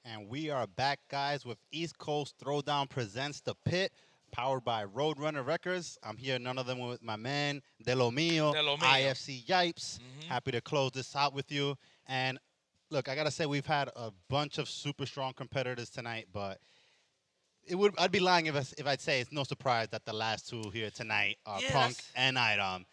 And we are back, guys, with East Coast Throwdown presents The Pit, powered by Roadrunner Records. I'm here, none of them with my man, De Lo Mio, De lo mío. IFC Yipes. Hmm. Happy to close this out with you. And look, I gotta say, we've had a bunch of super strong competitors tonight, but I'd be lying if I'd say it's no surprise that the last two here tonight are Yeah, Punk that's and iDom.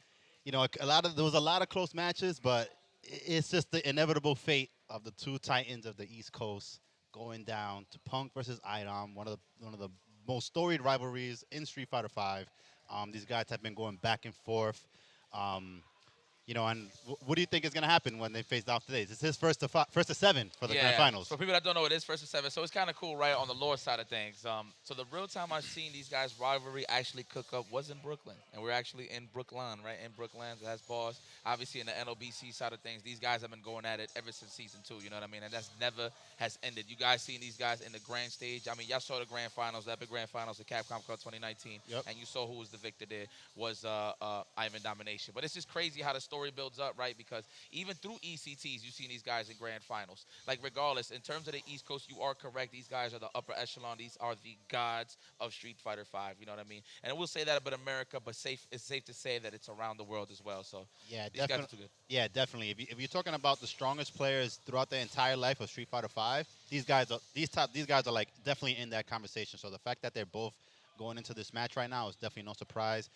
There was a lot of close matches, but it's just the inevitable fate of the two titans of the East Coast going down to Punk versus iDom, one of the most storied rivalries in Street Fighter V. These guys have been going back and forth. Um, and what do you think is going to happen when they face off today? It's his first to seven for the grand yeah. finals. For people that don't know, it is first to seven, so it's kind of cool, right? On the lore side of things. So the real time I've seen these guys' rivalry actually cook up was in Brooklyn, and we're actually in Brooklyn, right? In Brooklyn, that's boss. Obviously, in the NLBC side of things, these guys have been going at it ever since season 2. You know what I mean? And that's never has ended. You guys seen these guys in the grand stage? I mean, y'all saw the grand finals, the epic grand finals, the Capcom Cup 2019, Yep. and you saw who was the victor there was Ivan Domination. But it's just crazy how the story builds up, right? Because even through ECTs, you've seen these guys in grand finals. Like, regardless, in terms of the East Coast, you are correct. These guys are the upper echelon. These are the gods of Street Fighter V. You know what I mean? And we'll say that about America, but it's safe to say that it's around the world as well. So Yeah, these guys are definitely. too good. Yeah, definitely. If you're talking about the strongest players throughout the entire life of Street Fighter V, these guys are like definitely in that conversation. So the fact that they're both going into this match right now is definitely no surprise.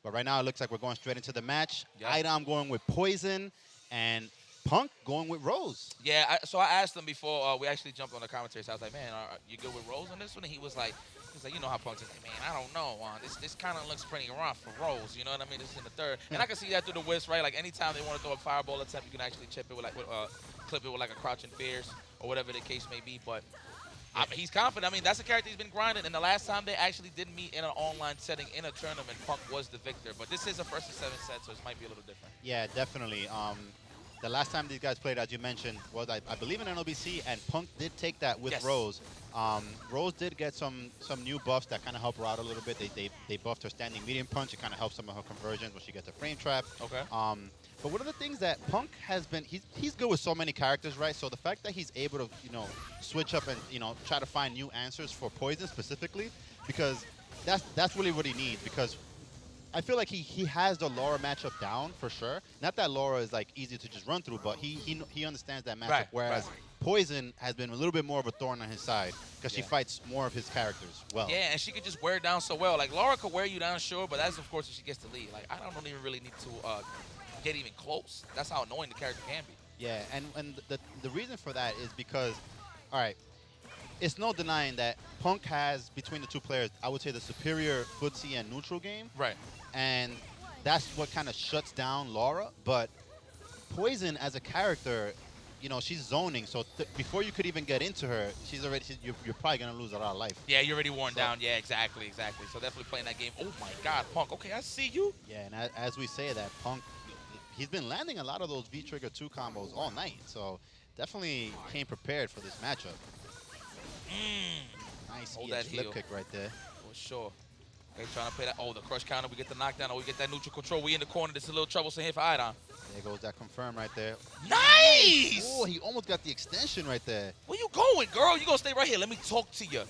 But right now it looks like we're going straight into the match. Yep. Idom going with Poison and Punk going with Rose. Yeah, so I asked him before we actually jumped on the commentary. So I was like, "Man, are you good with Rose on this one?" And he was like, "You know how Punk's is like, man, I don't know. This kind of looks pretty rough for Rose. You know what I mean? This is in the third, and I can see that through the whiffs, right? Like anytime they want to throw a fireball attempt, you can actually chip it clip it with like a crouching fierce or whatever the case may be. But he's confident. I mean, that's a character he's been grinding. And the last time they actually did meet in an online setting in a tournament, Punk was the victor. But this is a first to 7 set, so it might be a little different. Yeah, definitely. The last time these guys played, as you mentioned, was I believe in NLBC, and Punk did take that with Yes. Rose. Rose did get some new buffs that kind of help her out a little bit. They buffed her standing medium punch. It kind of helps some of her conversions when she gets a frame trap. Okay. But one of the things that Punk has been, he's good with so many characters, right? So the fact that he's able to, switch up and, try to find new answers for Poison specifically, because that's really what he needs. Because I feel like he has the Laura matchup down for sure. Not that Laura is like easy to just run through, but he understands that matchup. Right, Whereas right. Poison has been a little bit more of a thorn on his side because she Yeah. fights more of his characters well. Yeah, and she could just wear it down so well. Like, Laura could wear you down, sure, but that's, of course, if she gets the lead. Like, I don't even really need to get even close. That's how annoying the character can be. Yeah, and the reason for that is because, all right, it's no denying that Punk has between the two players, I would say the superior footsie and neutral game, Right. and that's what kind of shuts down Laura. But Poison as a character, she's zoning. So before you could even get into her, you're probably gonna lose a lot of life. Yeah, you're already worn So- down. Yeah, exactly. So definitely playing that game. Oh, my God, Punk. Okay, I see you. Yeah, and as we say that, Punk, he's been landing a lot of those V Trigger 2 combos all night. So definitely came prepared for this matchup. Nice Hold EH that flip heel. kick right there. For sure. Okay, trying to play that. Oh, the crush counter. We get the knockdown. Oh, we get that neutral control. We in the corner. This is a little troublesome here for iDom. There goes that confirm right there. Nice! Oh, he almost got the extension right there. Where you going, girl? You gonna stay right here. Let me talk to you.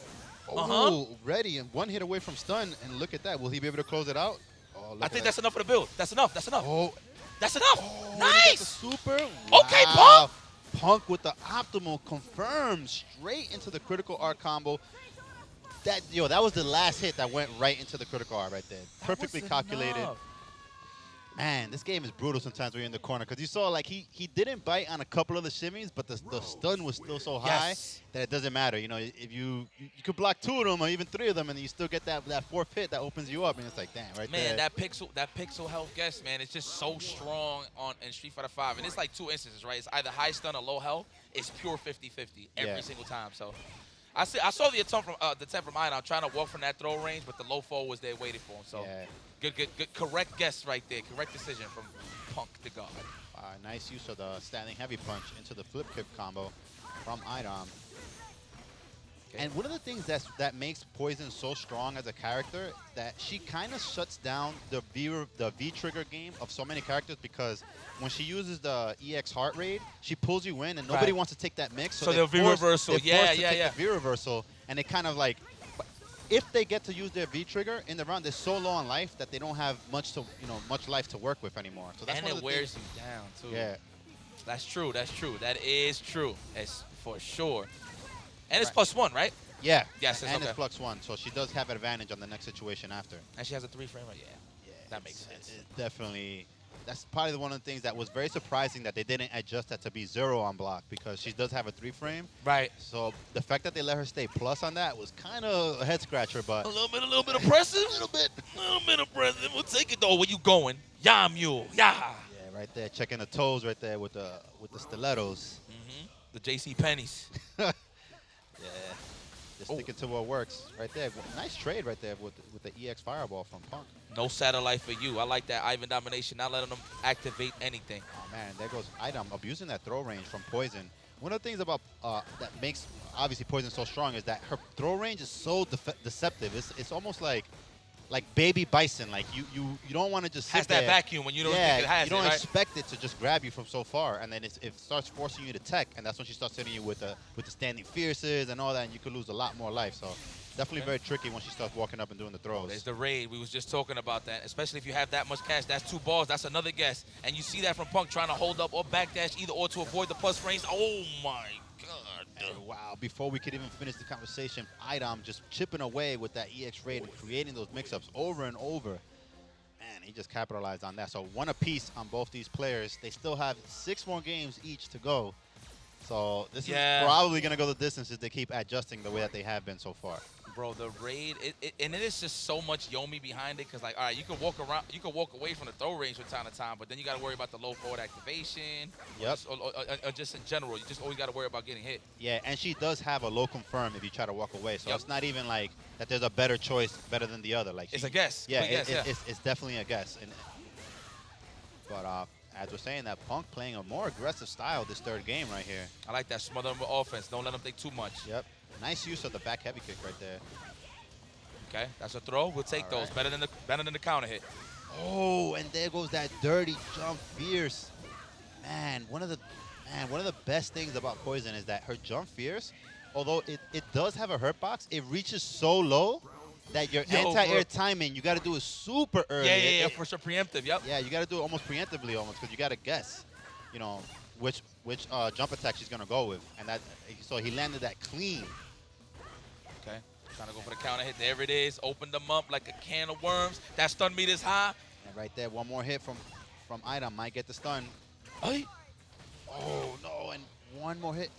Oh, ready and one hit away from stun. And look at that. Will he be able to close it out? Oh, look I at think that. that's enough for the build. That's enough. That's enough. Oh, That's enough. oh, and he got the Nice! super. Okay, Wow. Punk with the optimal confirmed straight into the critical art combo. That was the last hit that went right into the critical art right there. Perfectly was calculated. enough. Man, this game is brutal sometimes when you're in the corner because you saw like he didn't bite on a couple of the shimmies, but the stun was still so high Yes. that it doesn't matter. If you could block 2 of them or even 3 of them, and you still get that fourth hit that opens you up, and it's like, damn, right Man, there. that pixel health guess, man, it's just so strong in Street Fighter 5. And it's like 2 instances, right? It's either high stun or low health. It's pure 50-50 every Yeah. single time. So I saw the attempt from iDom trying to walk from that throw range, but the low fall was there waiting for him. So Yeah. good correct guess right there. Correct decision from Punk the God. Nice use of the standing heavy punch into the flip kick combo from iDom. Okay. And one of the things that makes Poison so strong as a character that she kind of shuts down the V trigger game of so many characters because when she uses the EX heart rate, she pulls you in and nobody Right. wants to take that mix. So they the V reversal. they're Yeah, forced to yeah, take yeah. the V reversal, and it kind of like if they get to use their V trigger in the round, they're so low on life that they don't have much life to work with anymore. So that's And one of it the wears things. you down too. Yeah. That's true. That's true. That is true. It's for sure. And it's Right. +1, right? Yeah. Yes, it's and okay. it's +1, so she does have advantage on the next situation after. And she has a 3 frame. Yeah. Yeah, That makes sense. Definitely. That's probably one of the things that was very surprising that they didn't adjust that to be 0 on block because she does have a 3 frame. Right. So the fact that they let her stay plus on that was kind of a head scratcher, but A little bit oppressive. A little bit oppressive. We'll take it though. Where you going? Yeah, mule. Yeah. yeah, right there, checking the toes right there with the stilettos. The JC Penney's. Yeah, just sticking to what works right there. Nice trade right there with the EX Fireball from Punk. No satellite for you. I like that Ivan domination, not letting them activate anything. Oh man, there goes iDom abusing that throw range from Poison. One of the things about that makes obviously Poison so strong is that her throw range is so deceptive. It's almost like baby bison. Like you don't want to just sit Has that there. vacuum when you don't Yeah, think it has you don't it, right? expect it to just grab you from so far, and then it starts forcing you to tech, and that's when she starts hitting you with the standing fierces and all that, and you could lose a lot more life. So definitely very tricky when she starts walking up and doing the throws. There's the raid. We was just talking about that. Especially if you have that much cash. That's 2 balls. That's another guess. And you see that from Punk trying to hold up or backdash either or to avoid the plus range. Oh, my God. And wow, before we could even finish the conversation, iDom just chipping away with that EX raid and creating those mix-ups over and over. Man, he just capitalized on that. So 1 apiece on both these players. They still have 6 more games each to go. So this is probably going to go the distance if they keep adjusting the way that they have been so far. Bro, the raid, and it is just so much Yomi behind it because, like, all right, you can walk around, you can walk away from the throw range from time to time, but then you got to worry about the low forward activation. Yep. Or just in general, you just always got to worry about getting hit. Yeah, and she does have a low confirm if you try to walk away. So Yep. it's not even like that there's a better choice, better than the other. Like It's a guess. Yeah, Quick guess, it's definitely a guess. But as we're saying, that Punk playing a more aggressive style this 3rd game right here. I like that smother them with offense. Don't let them think too much. Yep. Nice use of the back heavy kick right there. Okay, that's a throw. We'll take All those. right. Better than the counter hit. Oh, and there goes that dirty jump fierce. Man, one of the best things about Poison is that her jump fierce, although it does have a hurt box, it reaches so low that your anti-air timing, you got to do it super early. Yeah, for sure, preemptive, yep. Yeah, you got to do it almost preemptively because you got to guess, which jump attack she's going to go with. And so he landed that clean. Okay, trying to go for the counter hit. There it is. Opened them up like a can of worms. That stun meter is high. And right there, one more hit from iDom might get the stun. Hey. Oh, no, and one more hit.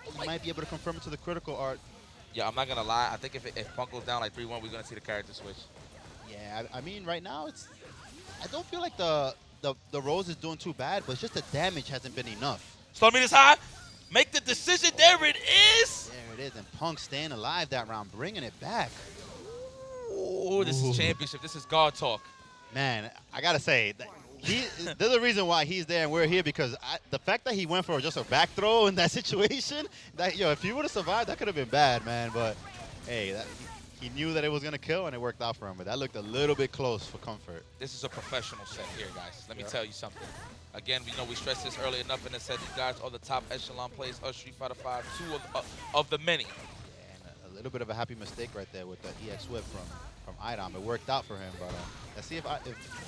And he might be able to confirm it to the critical art. Yeah, I'm not going to lie. I think if Punk goes down like 3-1, we're going to see the character switch. Yeah, I mean, right now, I don't feel like the Rose is doing too bad, but it's just the damage hasn't been enough. Stun meter's high. Make the decision. There it is. There it is, and Punk staying alive that round, bringing it back. Oh, this is championship. This is God talk. Man, I got to say, there's a reason why he's there and we're here because the fact that he went for just a back throw in that situation, if he would have survived, that could have been bad, man. But, hey, he knew that it was going to kill, and it worked out for him. But that looked a little bit close for comfort. This is a professional set here, guys. Let me tell you something. Again, we stressed this early enough in the set. These guys are the top echelon players of Street Fighter V, 2 of the many. Yeah, and a little bit of a happy mistake right there with the EX whip from iDom. It worked out for him, but let's see if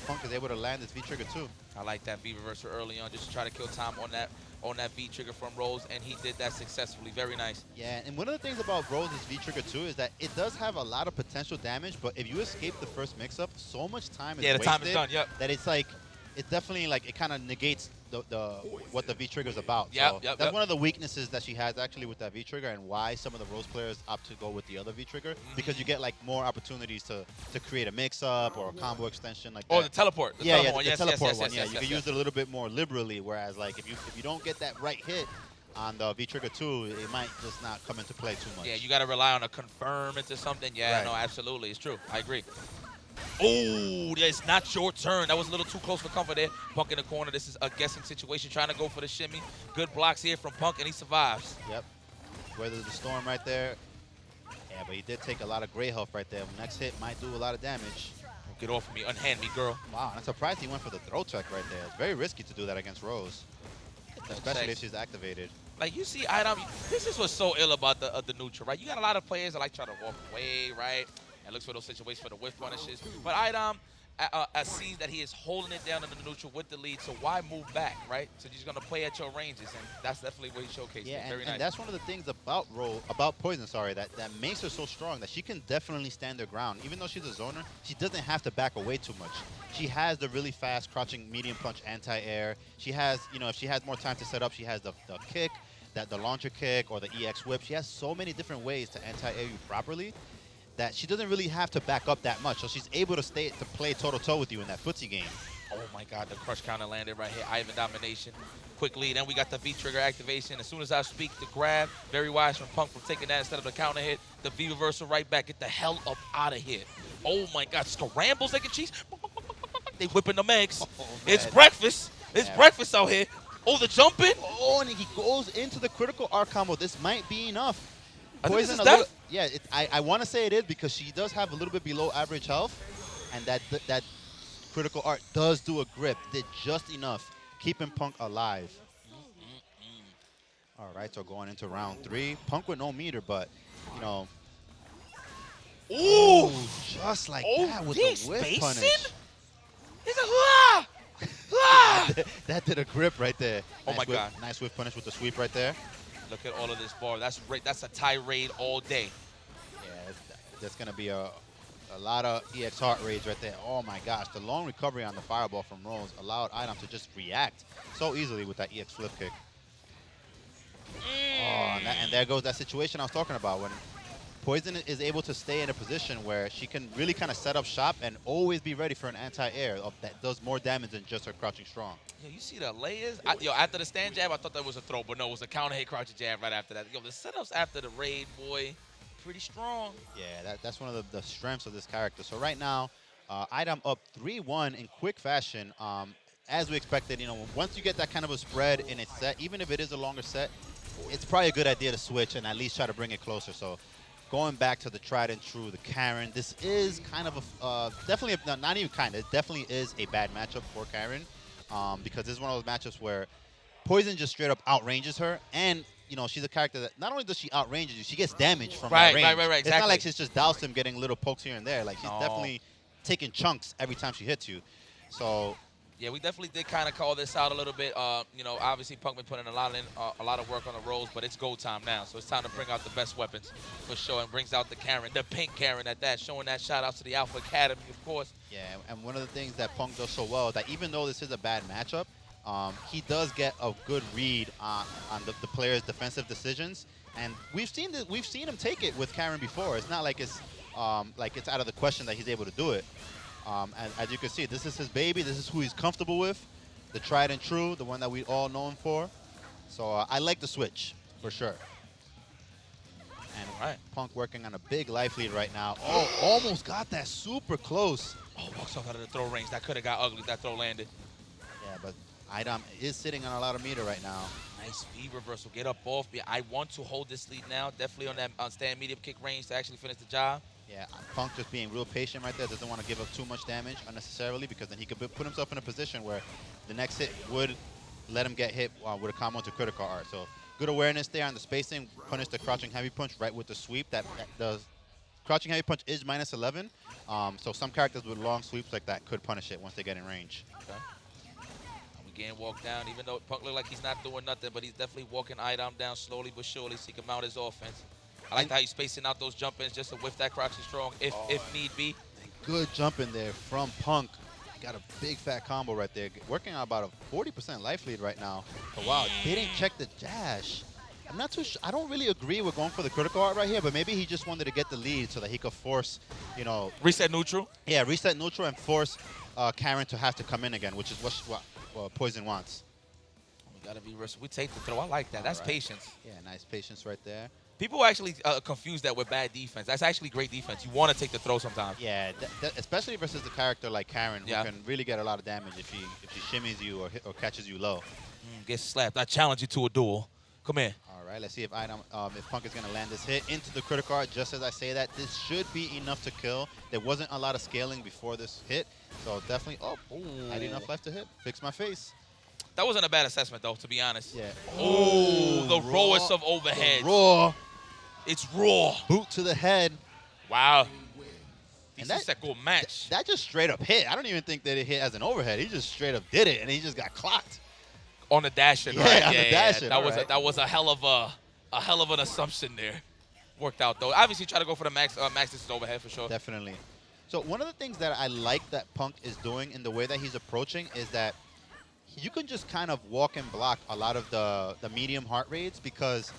Punk is able to land this V-trigger too. I like that V reversal early on, just to try to kill time on that V trigger from Rose, and he did that successfully. Very nice. Yeah, and one of the things about Rose's V-trigger too is that it does have a lot of potential damage, but if you escape the first mix-up, so much time is wasted. The time is done. Yep. That it's definitely like it kind of negates what the V-trigger is about. Yep, So that's one of the weaknesses that she has actually with that V-trigger, and why some of the Rose players opt to go with the other V-trigger, because you get like more opportunities to create a mix-up or a combo extension like that. Oh, the teleport. The teleport one. The Yes, teleport one. yes, You can use it a little bit more liberally, whereas like if you don't get that right hit on the V-trigger 2, it might just not come into play too much. Yeah, you got to rely on a confirm into something. Yeah, Right. no, absolutely. It's true. I agree. Oh, it's not your turn. That was a little too close for comfort there. Punk in the corner. This is a guessing situation, trying to go for the shimmy. Good blocks here from Punk, and he survives. Yep. Weather the storm right there. Yeah, but he did take a lot of gray health right there. Next hit might do a lot of damage. Don't get off of me. Unhand me, girl. Wow, I'm surprised he went for the throw check right there. It's very risky to do that against Rose, especially if she's activated. Like, you see iDom, this is what's so ill about the neutral, right? You got a lot of players that like try to walk away, right? And looks for those situations for the whiff punishes. But iDom sees that he is holding it down in the neutral with the lead, so why move back, right? So you're just going to play at your ranges, and that's definitely what he showcased. Yeah, Very nice. and that's one of the things about Poison, that makes her so strong, that she can definitely stand her ground. Even though she's a zoner, she doesn't have to back away too much. She has the really fast crouching medium punch anti-air. She has, if she has more time to set up, she has the kick, the launcher kick, or the EX whip. She has so many different ways to anti-air you properly that she doesn't really have to back up that much. So she's able to play toe-to-toe with you in that footsie game. Oh my God, the crush counter landed right here. Ivan domination. Quickly, then we got the V-trigger activation. As soon as I speak, the grab. Very wise from Punk from taking that instead of the counter hit. The V reversal right back. Get the hell up out of here. Oh my God, scrambles like a cheese. They whipping them eggs. It's breakfast. It's breakfast out here. Oh, the jumping. Oh, and he goes into the critical art combo. This might be enough. Poison, yeah, I want to say it is because she does have a little bit below average health, and that critical art does do a grip. Did just enough, keeping Punk alive. All right, so going into round 3, Punk with no meter, but Ooh, just like that with the whiff punish. He's a That did a grip right there. Oh my God, nice whiff punish with the sweep right there. Look at all of this bar. That's a tirade all day. Yeah, that's going to be a lot of EX heart rage right there. Oh my gosh, the long recovery on the fireball from Rose allowed iDom to just react so easily with that EX flip kick. Oh, and there goes that situation I was talking about when Poison is able to stay in a position where she can really kind of set up shop and always be ready for an anti-air that does more damage than just her crouching strong. Yo, you see the layers? After the stand jab, I thought that was a throw, but no, it was a counter hit crouching jab right after that. Yo, the setups after the raid, boy, pretty strong. Yeah, that's one of the strengths of this character. So right now, iDom up 3-1 in quick fashion. As we expected, once you get that kind of a spread in a set, even if it is a longer set, it's probably a good idea to switch and at least try to bring it closer. So going back to the tried and true, the Karin, this is kind of definitely, not even kind of, it definitely is a bad matchup for Karin because this is one of those matchups where Poison just straight up outranges her, and she's a character that not only does she outrange you, she gets damage from that range. Right, exactly. It's not like she's just doused him getting little pokes here and there. Like, she's definitely taking chunks every time she hits you. So yeah, we definitely did kind of call this out a little bit. Obviously Punk been putting a lot of work on the rolls, but it's go time now. So it's time to bring out the best weapons for sure, and brings out the Karin, the pink Karin at that, showing that shout out to the Alpha Academy, of course. Yeah, and one of the things that Punk does so well is that even though this is a bad matchup, he does get a good read on the player's defensive decisions, and we've seen him take it with Karin before. It's not like it's out of the question that he's able to do it. As you can see, this is his baby. This is who he's comfortable with, the tried and true, the one that we all know him for. So I like the switch for sure. And Punk working on a big life lead right now. Oh, almost got that super close. Oh, walks off out of the throw range. That could have got ugly if that throw landed. Yeah, but iDom is sitting on a lot of meter right now. Nice V reversal. Get up off me. I want to hold this lead now. Definitely on that stand medium kick range to actually finish the job. Yeah, Punk just being real patient right there. Doesn't want to give up too much damage unnecessarily, because then he could put himself in a position where the next hit would let him get hit with a combo to critical art. So good awareness there on the spacing. Punish the crouching heavy punch right with the sweep. The crouching heavy punch is minus 11. So some characters with long sweeps like that could punish it once they get in range. Okay. We getting walked down, even though Punk look like he's not doing nothing, but he's definitely walking iDom down slowly but surely so he can mount his offense. I like how he's spacing out those jump ins just to whiff that crouching strong if need be. Good jump in there from Punk. Got a big fat combo right there. Working on about a 40% life lead right now. But wow, didn't check the dash. I'm not too sure. I don't really agree with going for the critical art right here, but maybe he just wanted to get the lead so that he could force, reset neutral? Yeah, reset neutral and force Karin to have to come in again, which is what Poison wants. We got to be risk. We take the throw. I like that. That's patience. Yeah, nice patience right there. People actually confuse that with bad defense. That's actually great defense. You want to take the throw sometimes. Yeah, especially versus a character like Karin, who can really get a lot of damage if she shimmies you or catches you low. Get slapped. I challenge you to a duel. Come here. All right, let's see if if Punk is going to land this hit into the critical art. Just as I say that, this should be enough to kill. There wasn't a lot of scaling before this hit, so definitely, had enough life to hit. Fix my face. That wasn't a bad assessment, though, to be honest. Yeah. Oh, the rawest of overheads. Raw. It's raw. Boot to the head. Wow. And This is a good match. That just straight up hit. I don't even think that it hit as an overhead. He just straight up did it, and he just got clocked. On the dashing, Yeah, right? on the dashing, That was a hell of an assumption there. Worked out though. Obviously, try to go for the max distance overhead for sure. Definitely. So one of the things that I like that Punk is doing in the way that he's approaching is that you can just kind of walk and block a lot of the medium heart rates, because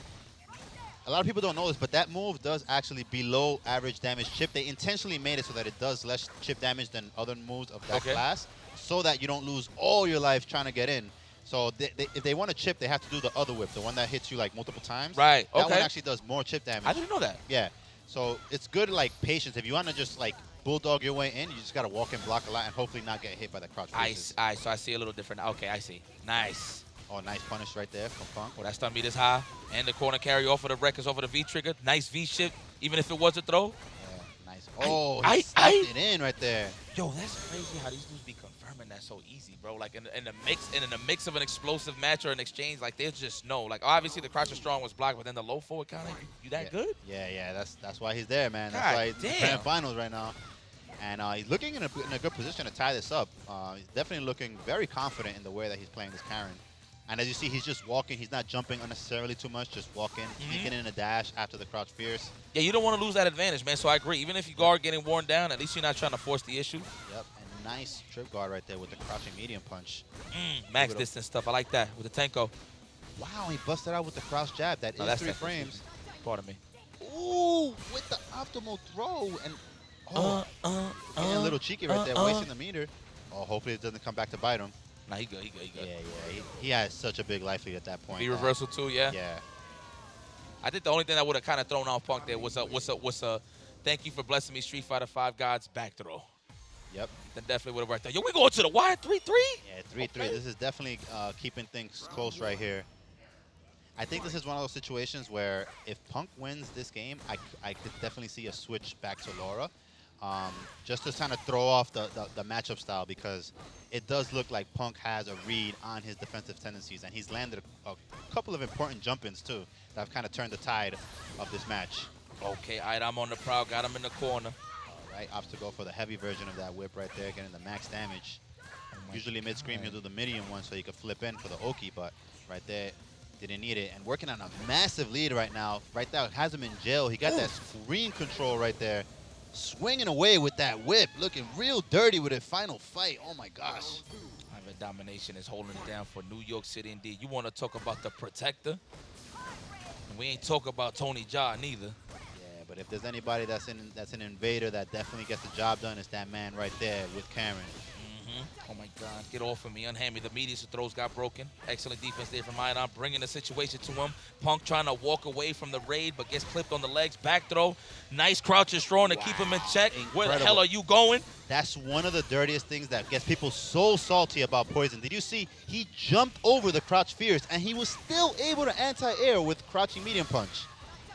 a lot of people don't know this, but that move does actually below average damage chip. They intentionally made it so that it does less chip damage than other moves of that class, so that you don't lose all your life trying to get in. So if they want to chip, they have to do the other whip, the one that hits you like multiple times. Right. That one actually does more chip damage. I didn't know that. Yeah. So it's good, like, patience. If you want to just like bulldog your way in, you just got to walk and block a lot and hopefully not get hit by the crouch faces. So I see a little different. Okay, I see. Nice. Oh, nice punish right there from Punk. Oh, that stun beat is high. And the corner carry off of the records over the V trigger. Nice V shift, even if it was a throw. Yeah, nice. Oh, he stuffed it in right there. Yo, that's crazy how these dudes be confirming that so easy, bro. Like in the mix of an explosive match or an exchange, like they just know. Like obviously the crouch is strong was blocked, but then the low forward counter, you that good? Yeah. That's why he's there, man. That's God why he's in the damn. finals right now. And he's looking in a good position to tie this up. He's definitely looking very confident in the way that he's playing this Karin. And as you see, he's just walking. He's not jumping unnecessarily too much, just walking, sneaking in a dash after the crouch fierce. Yeah, you don't want to lose that advantage, man. So I agree. Even if you guard getting worn down, at least you're not trying to force the issue. Yep, and nice trip guard right there with the crouching medium punch. Max distance stuff. I like that with the Tenko. Wow, he busted out with the crouch jab. That's 3 frames. Pardon me. Ooh, with the optimal throw. And getting a little cheeky right there, wasting the meter. Oh, hopefully it doesn't come back to bite him. Nah, he good. Yeah. He has such a big life lead at that point. V reversal too, yeah. Yeah. I think the only thing that would have kind of thrown off Punk there was a thank you for blessing me Street Fighter 5 God's back throw. Yep. That definitely would have worked out. Yo, we going to the wire 3-3? Yeah, 3-3. Okay. This is definitely keeping things close right here. I think this is one of those situations where if Punk wins this game, I could definitely see a switch back to Laura. Just to kind of throw off the matchup style, because it does look like Punk has a read on his defensive tendencies, and he's landed a couple of important jump-ins too that have kind of turned the tide of this match. Okay, iDom on the prowl, got him in the corner. All right, opts to go for the heavy version of that whip right there, getting the max damage. Usually mid-screen he'll do the medium one so he could flip in for the Oki, but right there, didn't need it. And working on a massive lead right now. Right there, has him in jail. He got that screen control right there. Swinging away with that whip, looking real dirty with a final fight. Oh my gosh. Ivan Domination is holding it down for New York City indeed. You want to talk about the protector? And we ain't talk about Tony Jaa neither. Yeah, but if there's anybody that's an invader that definitely gets the job done, it's that man right there with Karin. Oh my God, get off of me, unhand me. The medius throws got broken. Excellent defense there from iDom, bringing the situation to him. Punk trying to walk away from the raid, but gets clipped on the legs. Back throw, nice crouch and strong to keep him in check. Incredible. Where the hell are you going? That's one of the dirtiest things that gets people so salty about Poison. Did you see he jumped over the crouch fierce and he was still able to anti-air with crouching medium punch?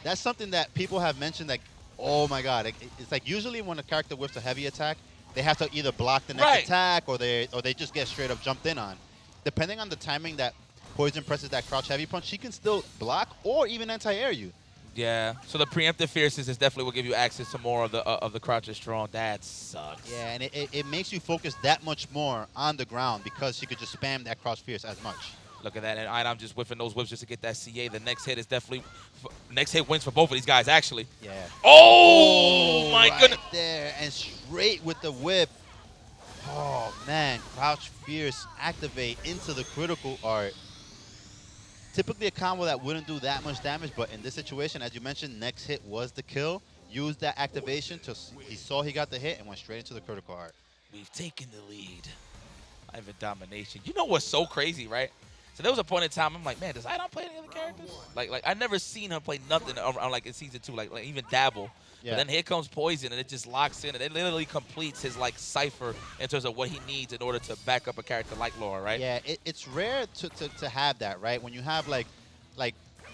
That's something that people have mentioned, like, oh my God. It's like usually when a character whips a heavy attack, they have to either block the next attack or they just get straight up jumped in on. Depending on the timing that Poison presses that crouch heavy punch, she can still block or even anti-air you. Yeah, so the preemptive fierceness is definitely will give you access to more of the crouch is strong. That sucks. Yeah, and it makes you focus that much more on the ground because she could just spam that crouch fierce as much. Look at that, and iDom just whipping those whips just to get that CA. The next hit is definitely, next hit wins for both of these guys, actually. Yeah. Oh, my right goodness. There, and straight with the whip. Oh, man, crouch fierce, activate into the critical art. Typically a combo that wouldn't do that much damage, but in this situation, as you mentioned, next hit was the kill. Used that activation, he saw he got the hit and went straight into the critical art. We've taken the lead. Ivan Domination. You know what's so crazy, right? So there was a point in time, I'm like, man, does iDom play any other characters? Like I never seen her play nothing around, like in season 2, like even dabble. Yeah. But then here comes Poison, and it just locks in, and it literally completes his like cipher in terms of what he needs in order to back up a character like Laura, right? Yeah, it's rare to have that, right? When you have like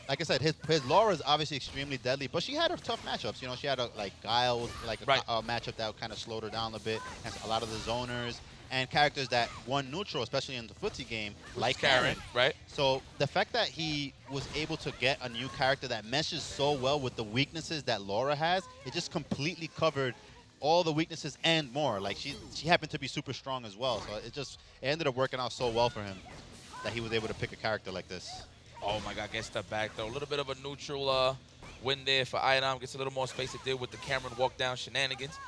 like I said, his Laura is obviously extremely deadly, but she had her tough matchups. You know, she had like Guile was like Right. a matchup that kind of slowed her down a bit. Has a lot of the zoners and characters that won neutral, especially in the footsie game, like Karin. right? So the fact that he was able to get a new character that meshes so well with the weaknesses that Laura has, it just completely covered all the weaknesses and more. Like she happened to be super strong as well, so it ended up working out so well for him that he was able to pick a character like this. Oh my God, gets step back though. A little bit of a neutral win there for iDom. Gets a little more space to deal with the Cameron walk down shenanigans.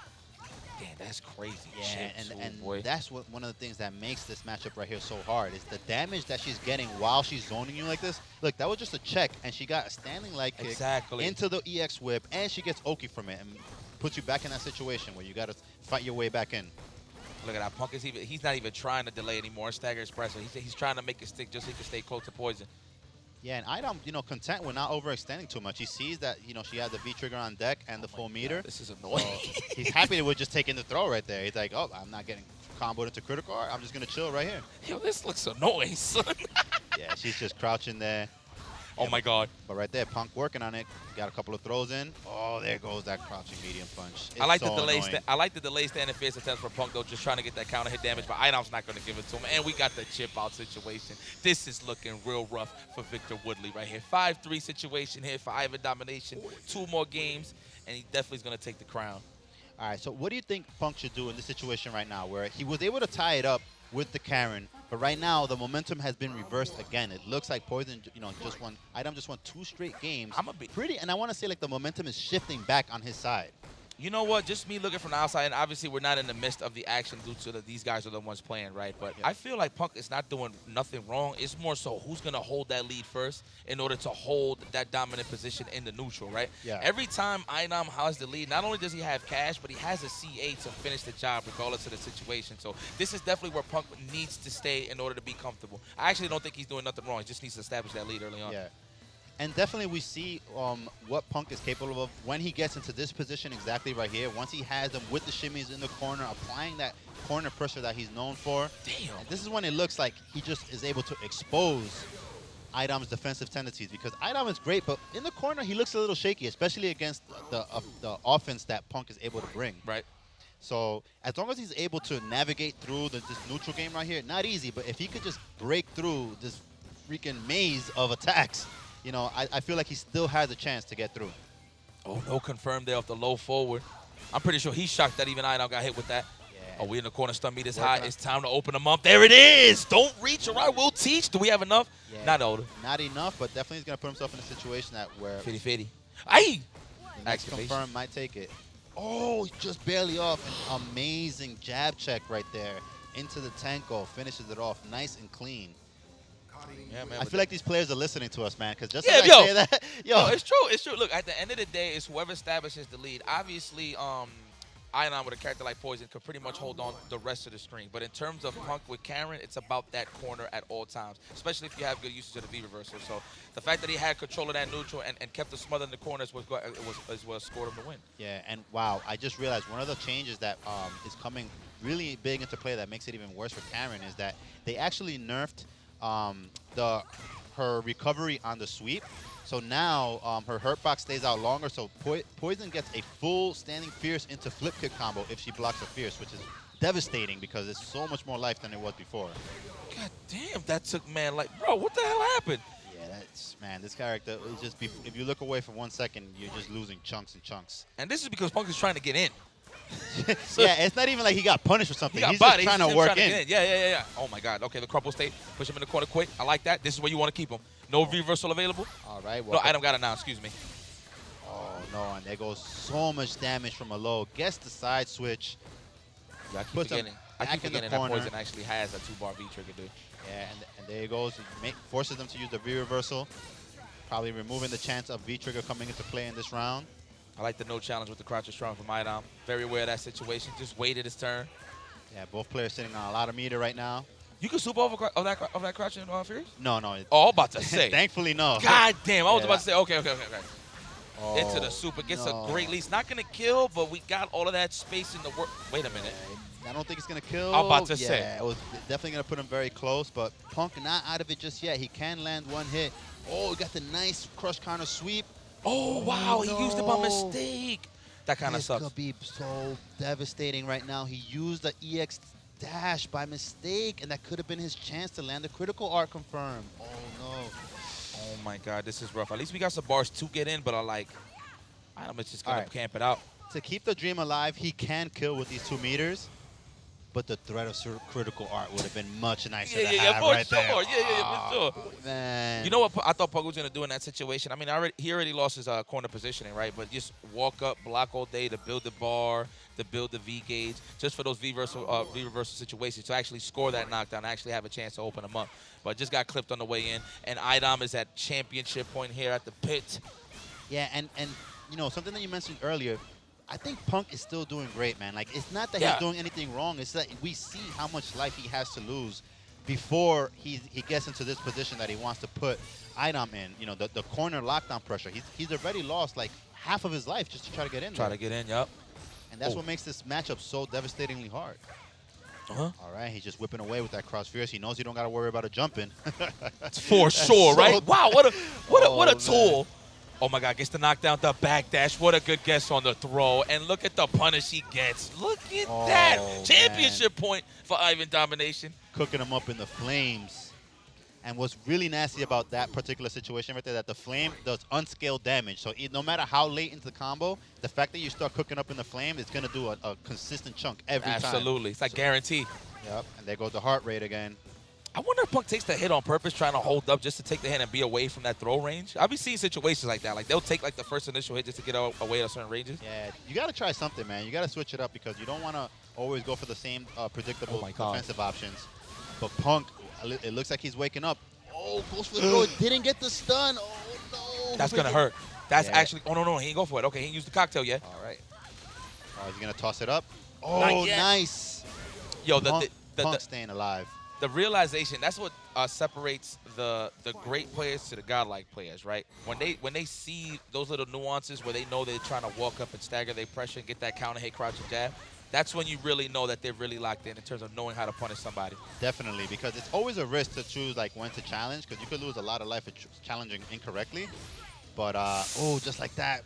Damn, that's crazy. Yeah, shit, and boy. that's one of the things that makes this matchup right here so hard is the damage that she's getting while she's zoning you like this. Look, that was just a check, and she got a standing leg kick Exactly. into the EX whip, and she gets Oki from it and puts you back in that situation where you got to fight your way back in. Look at that. Punk is he's not even trying to delay anymore. Stagger espresso. He's trying to make it stick just so he can stay close to poison. Yeah, and iDom, content with not overextending too much. He sees that, she has the V trigger on deck and the full meter. God, this is annoying. So he's happy with just taking the throw right there. He's like, oh, I'm not getting comboed into critical art. I'm just going to chill right here. Yo, this looks annoying, son. Yeah, she's just crouching there. Oh my God. But right there, Punk working on it. Got a couple of throws in. Oh, there goes that crouching medium punch. I like so the delay. annoying. I like the delay stand and fierce attempts for Punk though, just trying to get that counter hit damage. But iDom's not going to give it to him. And we got the chip out situation. This is looking real rough for Victor Woodley right here. 5-3 situation here for Ivan domination. 2 more games, and he definitely is going to take the crown. All right, so what do you think Punk should do in this situation right now, where he was able to tie it up with the Karin, but right now the momentum has been reversed again? It looks like Poison, just won. iDom just won 2 straight games. And I want to say like the momentum is shifting back on his side. You know what? Just me looking from the outside, and obviously we're not in the midst of the action due to these guys are the ones playing, right? But Yeah. I feel like Punk is not doing nothing wrong. It's more so who's going to hold that lead first in order to hold that dominant position in the neutral, right? Yeah. Every time iDom has the lead, not only does he have cash, but he has a CA to finish the job regardless of the situation. So this is definitely where Punk needs to stay in order to be comfortable. I actually don't think he's doing nothing wrong. He just needs to establish that lead early on. Yeah. And definitely we see what Punk is capable of when he gets into this position exactly right here. Once he has them with the shimmies in the corner, applying that corner pressure that he's known for. Damn. And this is when it looks like he just is able to expose iDom's defensive tendencies, because iDom is great, but in the corner he looks a little shaky, especially against the offense that Punk is able to bring. Right. So as long as he's able to navigate through this neutral game right here, not easy, but if he could just break through this freaking maze of attacks, I feel like he still has a chance to get through. Oh, no confirm there off the low forward. I'm pretty sure he's shocked that even iDom got hit with that. Yeah. Oh, we in the corner, stun meters Working high. on- It's time to open them up. There it is. Don't reach, or I will teach. Do we have enough? Yeah. Not older. Not enough, but definitely he's going to put himself in a situation that where 50-50. Aye! the next Activation. confirm might take it. Oh, just barely off. An amazing jab check right there into the Tenko. Finishes it off nice and clean. Yeah, man. I feel like these players are listening to us, man, because just Yeah, as yo. I say that, No, it's true. It's true. Look, at the end of the day, it's whoever establishes the lead. Obviously, iDom with a character like Poison could pretty much hold on the rest of the screen. But in terms of Punk with Karin, it's about that corner at all times, especially if you have good usage of the V reversal. So the fact that he had control of that neutral and kept the smother in the corners was what scored him the win. Yeah, and wow, I just realized one of the changes that is coming really big into play that makes it even worse for Karin is that they actually nerfed her recovery on the sweep. So now her hurt box stays out longer, so Poison gets a full standing fierce into flip kick combo if she blocks a fierce, which is devastating because it's so much more life than it was before. God damn, that took, man, like, bro, what the hell happened? Yeah, this character, is just if you look away for 1 second, you're just losing chunks and chunks. And this is because Punk is trying to get in. Yeah, it's not even like he got punished or something. He's He's just trying to work in. get Yeah. Oh, my God. Okay, the crumple state. Push him in the corner quick. I like that. This is where you want to keep him. No reversal available. All right. No, iDom got it now. Excuse me. Oh, no, and there goes so much damage from a low. Gets the side switch. Yeah, I keep Puts him forgetting. I back keep in the forgetting that corner. Poison actually has a 2-bar V trigger, dude. Yeah, and there he goes. Forces them to use the V reversal. Probably removing the chance of V trigger coming into play in this round. I like the no challenge with the crouch strong from iDom. Very aware of that situation. Just waited his turn. Yeah, both players sitting on a lot of meter right now. You can swoop over of that crouch in Fierce? No. Oh, I'm about to say. Thankfully, no. God damn, I was Yeah, about to say, okay. Oh, Into the super, gets no. a great lead. It's not going to kill, but we got all of that space in the work. Wait a minute. I don't think it's going to kill. I'm about to say. Yeah, it was definitely going to put him very close, but Punk not out of it just yet. He can land one hit. Oh, got the nice crush counter sweep. Oh, wow, he used it by No. mistake. That kind of This sucks. could be so devastating right now. He used the EX dash by mistake, and that could have been his chance to land the critical art confirm. Oh, no. Oh, my God, this is rough. At least we got some bars to get in, but I like, I'm just going All to right. camp it out. To keep the dream alive, he can kill with these 2 meters, but the threat of critical art would have been much nicer to have for right sure. there. For sure. Man. You know what I thought Pug was going to do in that situation? I mean, he already lost his corner positioning, right? But just walk up, block all day to build the bar, to build the V gauge, just for those V reversal situations to actually score that knockdown, actually have a chance to open them up. But just got clipped on the way in. And iDom is at championship point here at the pit. Yeah, and you know, something that you mentioned earlier, I think Punk is still doing great, man. Like, it's not that Yeah. he's doing anything wrong. It's that we see how much life he has to lose before he gets into this position that he wants to put iDom in. You know, the corner lockdown pressure. He's already lost, like, half of his life just to try to get in Try there. to get in, yup. And that's what makes this matchup so devastatingly hard. Uh-huh. All right, he's just whipping away with that cross fierce. He knows he don't got to worry about a jumping. For sure, so right? Wow, what a man. tool. Oh my God, gets the knockdown, the backdash. What a good guess on the throw. And look at the punish he gets. Look at that. Oh, Championship point for Ivan Domination. Cooking him up in the flames. And what's really nasty about that particular situation right there, that the flame does unscaled damage. So no matter how late into the combo, the fact that you start cooking up in the flame is going to do a consistent chunk every time. Absolutely. It's like guaranteed. Yep. And there goes the heart rate again. I wonder if Punk takes the hit on purpose, trying to hold up just to take the hit and be away from that throw range. I've been seeing situations like that. Like, they'll take, like, the first initial hit just to get away at certain ranges. Yeah, you got to try something, man. You got to switch it up because you don't want to always go for the same predictable defensive options. But Punk, it looks like he's waking up. Oh, goes for the throw. Didn't get the stun. Oh, no. That's going to hurt. That's actually – oh, no, he ain't go for it. Okay, he ain't used the cocktail yet. All right. Oh, is he going to toss it up? Not Oh, yet. nice. Yo, Punk staying alive. the realization, that's what separates the great players to the godlike players, right? When they see those little nuances where they know they're trying to walk up and stagger their pressure and get that counter hit, crouch and jab, that's when you really know that they're really locked in terms of knowing how to punish somebody. Definitely, because it's always a risk to choose like when to challenge, because you could lose a lot of life for challenging incorrectly. But oh, just like that,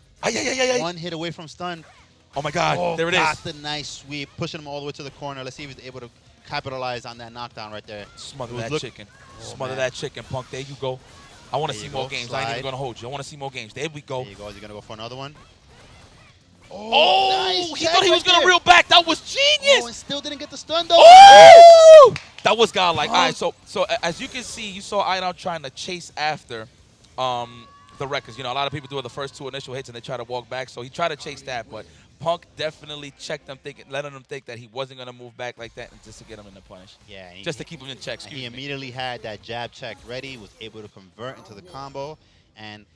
one hit away from stun. Oh my God, there it is. Got the nice sweep, pushing him all the way to the corner. Let's see if he's able to capitalize on that knockdown right there. Smother that chicken. Smother that chicken, Punk. There you go. I want to see more games. I ain't even going to hold you. I want to see more games. There we go. There you go. Is he going to go for another one? Oh, nice he thought he was right going to there. reel back. That was genius. Oh, and still didn't get the stun, though. Oh! That was godlike. All right, so as you can see, you saw iDom trying to chase after the records. You know, a lot of people do the first two initial hits and they try to walk back. So he tried to chase that, but Punk definitely checked them, letting them think that he wasn't going to move back like that, and just to get him in the punish. Yeah. Just to keep him in check. He immediately had that jab check ready, was able to convert into the combo, and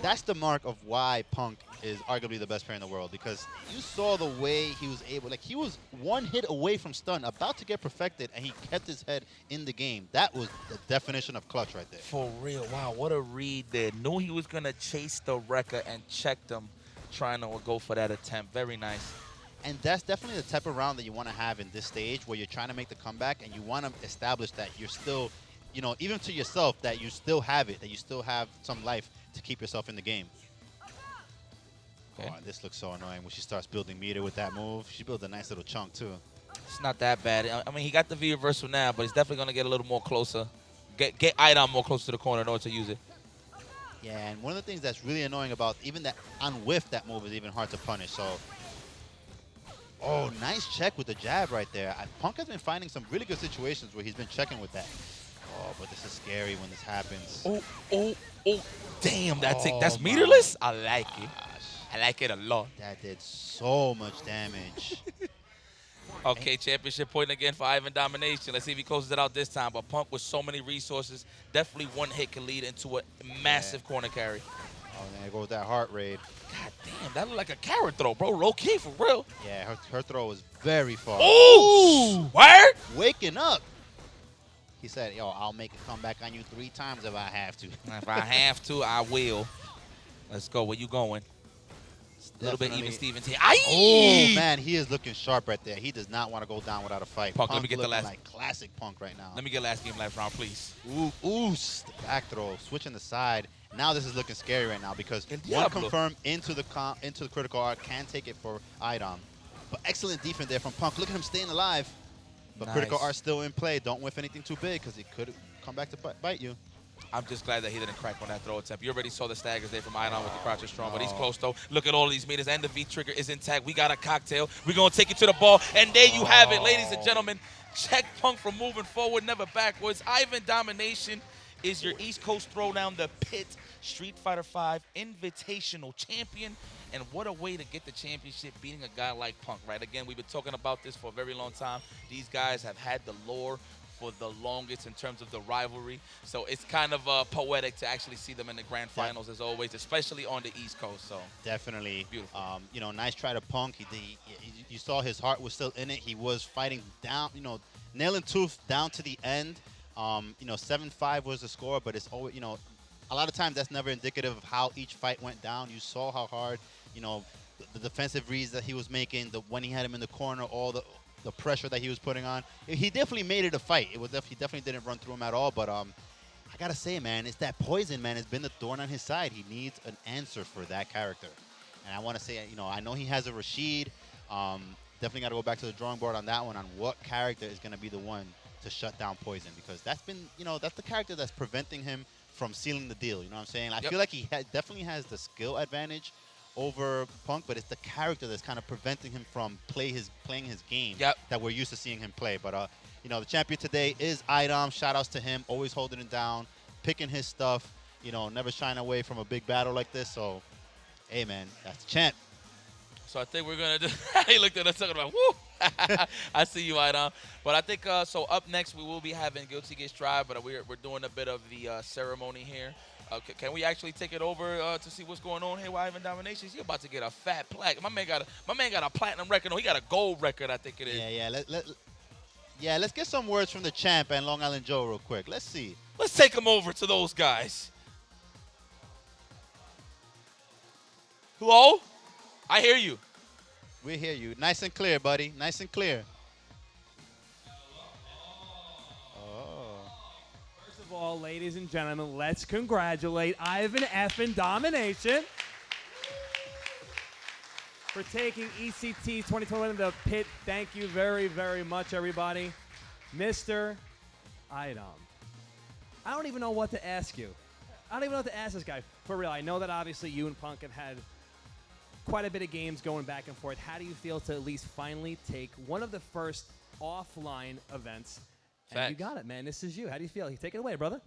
that's the mark of why Punk is arguably the best player in the world, because you saw the way he was able, like he was one hit away from stun, about to get perfected, and he kept his head in the game. That was the definition of clutch right there. For real. Wow, what a read there. Knew he was going to chase the record and checked him, trying to go for that attempt. Very nice. And that's definitely the type of round that you want to have in this stage, where you're trying to make the comeback and you want to establish that you're still, you know, even to yourself, that you still have it, that you still have some life to keep yourself in the game. Okay. Oh, this looks so annoying when she starts building meter with that move. She built a nice little chunk, too. It's not that bad. I mean, he got the V reversal now, but he's definitely going to get a little more closer. Get iDom more close to the corner in order to use it. Yeah, and one of the things that's really annoying about even that on whiff, that move is even hard to punish. So, oh, nice check with the jab right there. Punk has been finding some really good situations where he's been checking with that. Oh, but this is scary when this happens. Oh, damn, that's my meterless? I like it. I like it a lot. That did so much damage. Okay, championship point again for Ivan Domination. Let's see if he closes it out this time. But Punk with so many resources, definitely one hit can lead into a massive corner carry. Oh, and there goes that heart rate. God damn, that looked like a Karin throw, bro. Low key, for real. Yeah, her throw was very far. Ooh! Word? Waking up. He said, yo, I'll make a comeback on you 3 times if I have to. If I have to, I will. Let's go. Where you going? A little bit even Definitely. Stevens here. Oh, man, he is looking sharp right there. He does not want to go down without a fight. Punk, let me get the looking last. like classic Punk right now. Let me get last game, last round, please. Ooh, the back throw, switching the side. Now this is looking scary right now because El one Diablo. confirm into the critical art can take it for iDom. But excellent defense there from Punk. Look at him staying alive. But critical Nice. art still in play. Don't whiff anything too big because he could come back to bite you. I'm just glad that he didn't crack on that throw attempt. You already saw the staggers there from iDom with the crouch is strong, but he's close though. Look at all of these meters, and the V trigger is intact. We got a cocktail. We're gonna take it to the ball, and there you have it, ladies and gentlemen. Check Punk from moving forward, never backwards. Ivan Domination is your East Coast Throwdown, the Pit Street Fighter V Invitational Champion. And what a way to get the championship, beating a guy like Punk, right? Again, we've been talking about this for a very long time. These guys have had the lore for the longest in terms of the rivalry. So it's kind of poetic to actually see them in the grand finals as always, especially on the East Coast. So Definitely. Beautiful. You know, nice try to Punk. You saw his heart was still in it. He was fighting down, you know, nail and tooth down to the end. You know, 7-5 was the score, but it's always, you know, a lot of times that's never indicative of how each fight went down. You saw how hard, you know, the defensive reads that he was making, when he had him in the corner, all the pressure that he was putting on. He definitely made it a fight. He definitely didn't run through him at all. But I gotta say, man, it's that poison, man. It's been the thorn on his side. He needs an answer for that character. And I want to say, you know, I know he has a Rashid. Definitely got to go back to the drawing board on that one, on what character is going to be the one to shut down poison, because that's been, you know, that's the character that's preventing him from sealing the deal. You know what I'm saying? I feel like he definitely has the skill advantage over Punk, but it's the character that's kind of preventing him from playing his game that we're used to seeing him play. But you know, the champion today is iDom. Shout outs to him, always holding it down, picking his stuff, you know, never shying away from a big battle like this. So hey man, that's the champ. So I think we're gonna do. He looked at us talking about, woo! I see you, iDom. But I think so. Up next, we will be having Guilty Gear Strive, but we're doing a bit of the ceremony here. Can we actually take it over to see what's going on here with Ivan Dominations? You're about to get a fat plaque. My man got a platinum record. No, he got a gold record, I think it is. Yeah. Let's get some words from the champ and Long Island Joe real quick. Let's see. Let's take him over to those guys. Hello? I hear you. We hear you. Nice and clear, buddy. Nice and clear. First of all, ladies and gentlemen, let's congratulate Ivan Effin Domination for taking ECT 2021 in the Pit. Thank you very, very much, everybody. Mr. iDom. I don't even know what to ask you. I don't even know what to ask this guy. For real, I know that obviously you and Punk have had quite a bit of games going back and forth. How do you feel to at least finally take one of the first offline events? And you got it, man. This is you. How do you feel? Take it away, brother.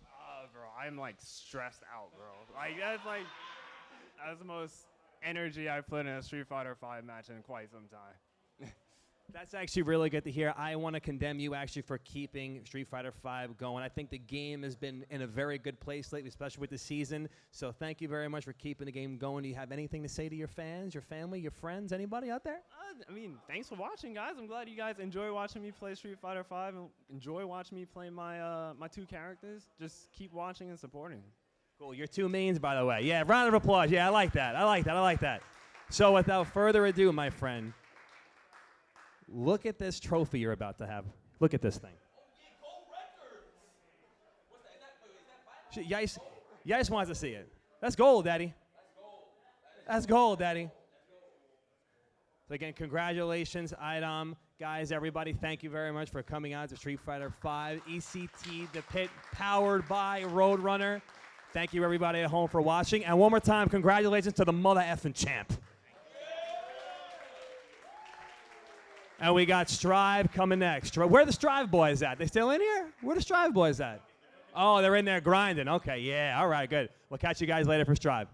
Bro, I'm like stressed out, bro. That's the most energy I've put in a Street Fighter V match in quite some time. That's actually really good to hear. I want to condemn you actually for keeping Street Fighter V going. I think the game has been in a very good place lately, especially with the season. So thank you very much for keeping the game going. Do you have anything to say to your fans, your family, your friends, anybody out there? Thanks for watching, guys. I'm glad you guys enjoy watching me play Street Fighter V and enjoy watching me play my two characters. Just keep watching and supporting. Cool. Your two mains, by the way. Yeah, round of applause. Yeah, I like that. So without further ado, my friend, look at this trophy you're about to have. Look at this thing. Yice wants to see it. That's gold, Daddy. That's gold, Daddy. So again, congratulations, iDom. Guys, everybody, thank you very much for coming out to Street Fighter V ECT, the Pit, powered by Roadrunner. Thank you, everybody at home, for watching. And one more time, congratulations to the mother effing champ. And we got Strive coming next. Where are the Strive boys at? They still in here? Where are the Strive boys at? Oh, they're in there grinding. Okay, yeah, all right, good. We'll catch you guys later for Strive.